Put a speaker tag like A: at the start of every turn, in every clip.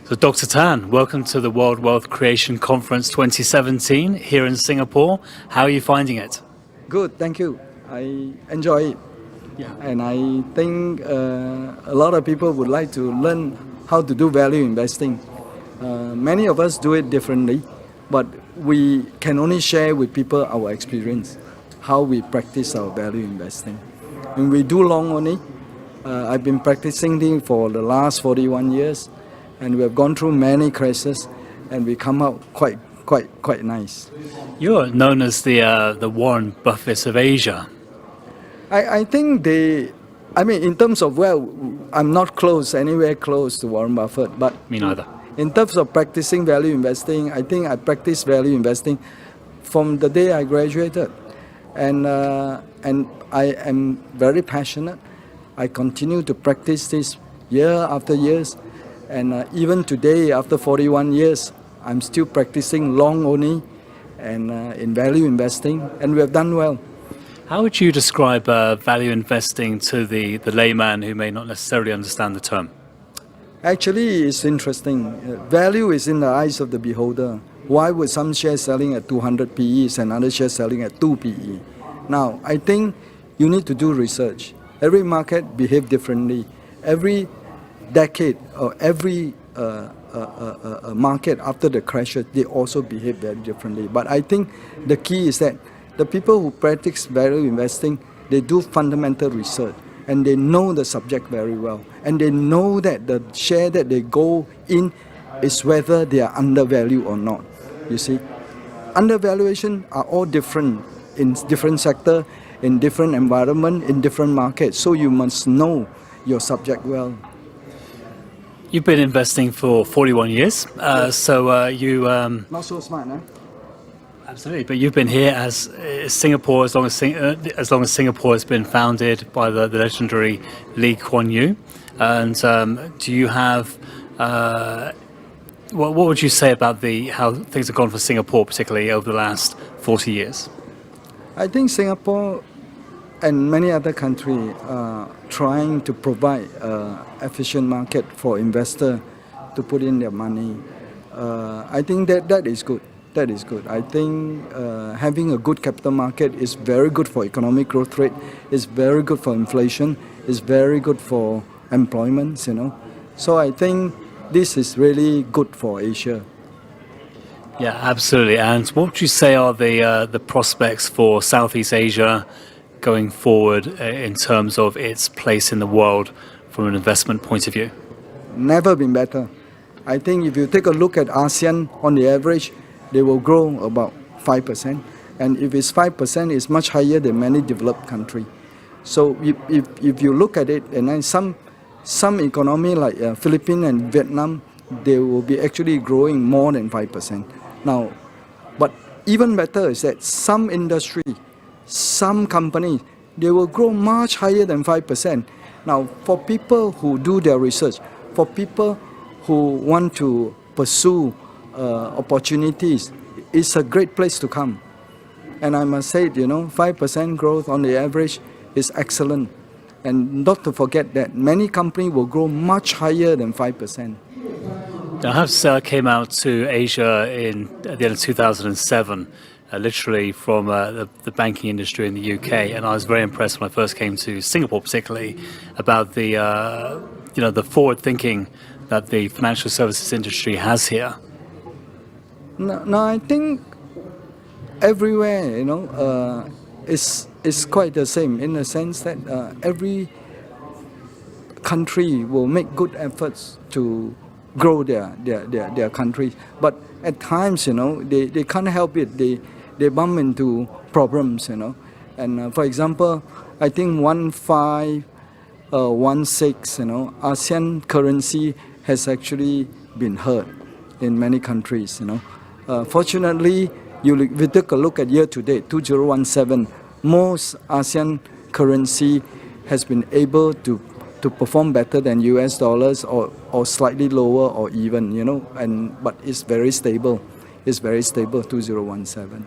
A: So Dr. Tan, welcome to the World Wealth Creation Conference 2017 here in Singapore. How are you finding it?
B: Good, thank you. I enjoy it.
A: Yeah.
B: And I think a lot of people would like to learn how to do value investing. Many of us do it differently, but we can only share with people our experience, how we practice our value investing. And we do long only. I've been practicing it for the last 41 years, and we have gone through many crises, and we come out quite nice.
A: You're known as the Warren Buffett of Asia.
B: I think in terms of, I'm not anywhere close to Warren Buffett, but
A: Me neither.
B: in terms of practicing value investing, I think I practiced value investing from the day I graduated. And I am very passionate. I continue to practice this year after years. And even today, after 41 years, I'm still practicing long only and in value investing, and we have done well.
A: How would you describe value investing to the layman who may not necessarily understand the term?
B: Actually, it's interesting. Value is in the eyes of the beholder. Why would some shares selling at 200 PEs and other shares selling at 2 PE? Now, I think you need to do research. Every market behaves differently. Every decade or every market after the crashes, they also behave very differently. But I think the key is that the people who practice value investing, they do fundamental research and they know the subject very well. And they know that the share that they go in is whether they are undervalued or not. You see, undervaluation are all different in different sector, in different environment, in different markets. So you must know your subject well.
A: You've been investing for 41 years, so you...
B: Not so smart, huh?
A: Absolutely, but you've been here as Singapore, as long as Singapore has been founded by the legendary Lee Kuan Yew. And do you have... what would you say about how things have gone for Singapore, particularly over the last 40 years?
B: I think Singapore and many other countries are trying to provide an efficient market for investors to put in their money. I think that is good. That is good. I think having a good capital market is very good for economic growth rate, is very good for inflation, is very good for employment, So I think this is really good for Asia.
A: Yeah, absolutely. And what would you say are the prospects for Southeast Asia going forward in terms of its place in the world from an investment point of view?
B: Never been better. I think if you take a look at ASEAN on the average, they will grow about 5%. And if it's 5%, it's much higher than many developed countries. So if you look at it, and then some economy like Philippines and Vietnam, they will be actually growing more than 5%. Now, but even better is that some industry, some companies, they will grow much higher than 5%. Now, for people who do their research, for people who want to pursue opportunities, it's a great place to come. And I must say, 5% growth on the average is excellent. And not to forget that many companies will grow much higher than 5%.
A: I have came out to Asia at the end of 2007, literally from the banking industry in the UK, and I was very impressed when I first came to Singapore, particularly about the forward thinking that the financial services industry has here.
B: No, I think everywhere, is quite the same in the sense that every country will make good efforts to grow their country. But at times, they can't help it. They bump into problems, And for example, I think 1516, ASEAN currency has actually been hurt in many countries, Fortunately, if you take a look at year to date, 2017, most ASEAN currency has been able to perform better than US dollars or slightly lower or even, but it's very stable. It's very stable, 2017.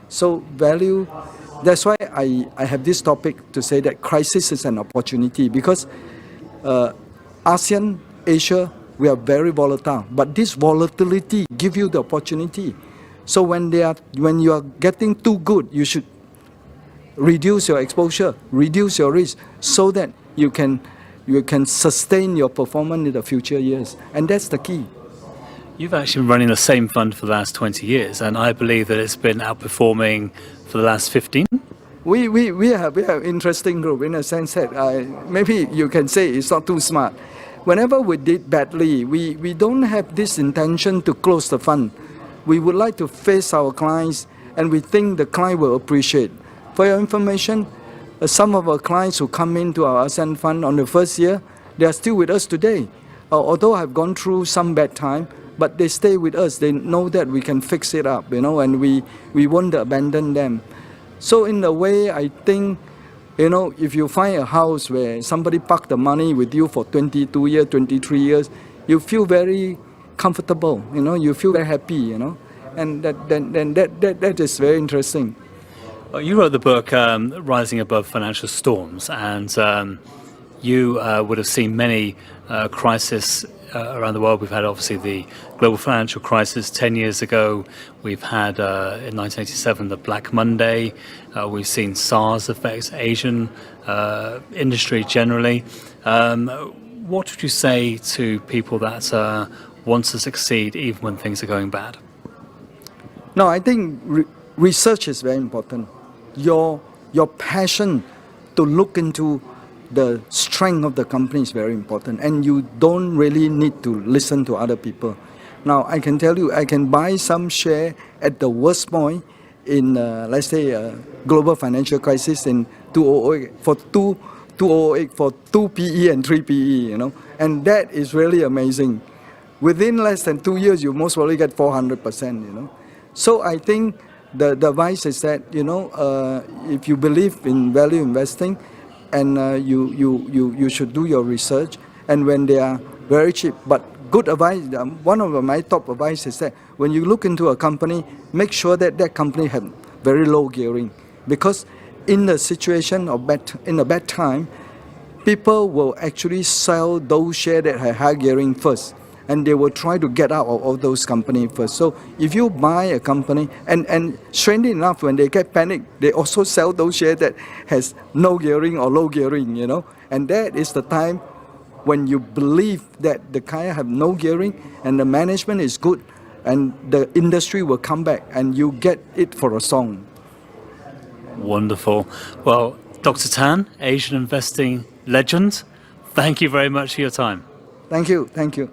B: So value, that's why I have this topic to say that crisis is an opportunity because ASEAN, Asia we are very volatile. But this volatility give you the opportunity. So when you are getting too good, you should reduce your exposure, reduce your risk, so that you can sustain your performance in the future years. And that's the key.
A: You've actually been running the same fund for the last 20 years, and I believe that it's been outperforming for the last 15.
B: We have interesting group in a sense that maybe you can say it's not too smart. Whenever we did badly, we don't have this intention to close the fund. We would like to face our clients, and we think the client will appreciate. For your information, some of our clients who come into our ASEAN fund on the first year, they are still with us today. Although I've gone through some bad time, but they stay with us. They know that we can fix it up, and we won't abandon them. So in a way, I think, if you find a house where somebody parked the money with you for 22 years, 23 years, you feel very comfortable, you feel very happy, and that is very interesting.
A: Well, you wrote the book Rising Above Financial Storms, and you would have seen many crises around the world. We've had obviously the global financial crisis 10 years ago. We've had in 1987 the Black Monday. We've seen SARS affect Asian industry generally. What would you say to people that want to succeed even when things are going bad?
B: No, I think research is very important. Your passion to look into the strength of the company is very important, and you don't really need to listen to other people. Now, I can tell you, I can buy some share at the worst point in, let's say, global financial crisis in 2008 for 2008 for 2 PE and 3 PE, and that is really amazing. Within less than 2 years, you most probably get 400%, So I think the advice is that, if you believe in value investing, and you should do your research, and when they are very cheap. But good advice, one of my top advice is that when you look into a company, make sure that that company have very low gearing, because in the situation of in a bad time, people will actually sell those shares that have high gearing first, and they will try to get out of all those companies first. So if you buy a company, and strangely enough, when they get panic, they also sell those shares that has no gearing or low gearing, and that is the time when you believe that the client have no gearing and the management is good, and the industry will come back, and you get it for a song.
A: Wonderful. Well, Dr. Tan, Asian investing legend, thank you very much for your time.
B: Thank you.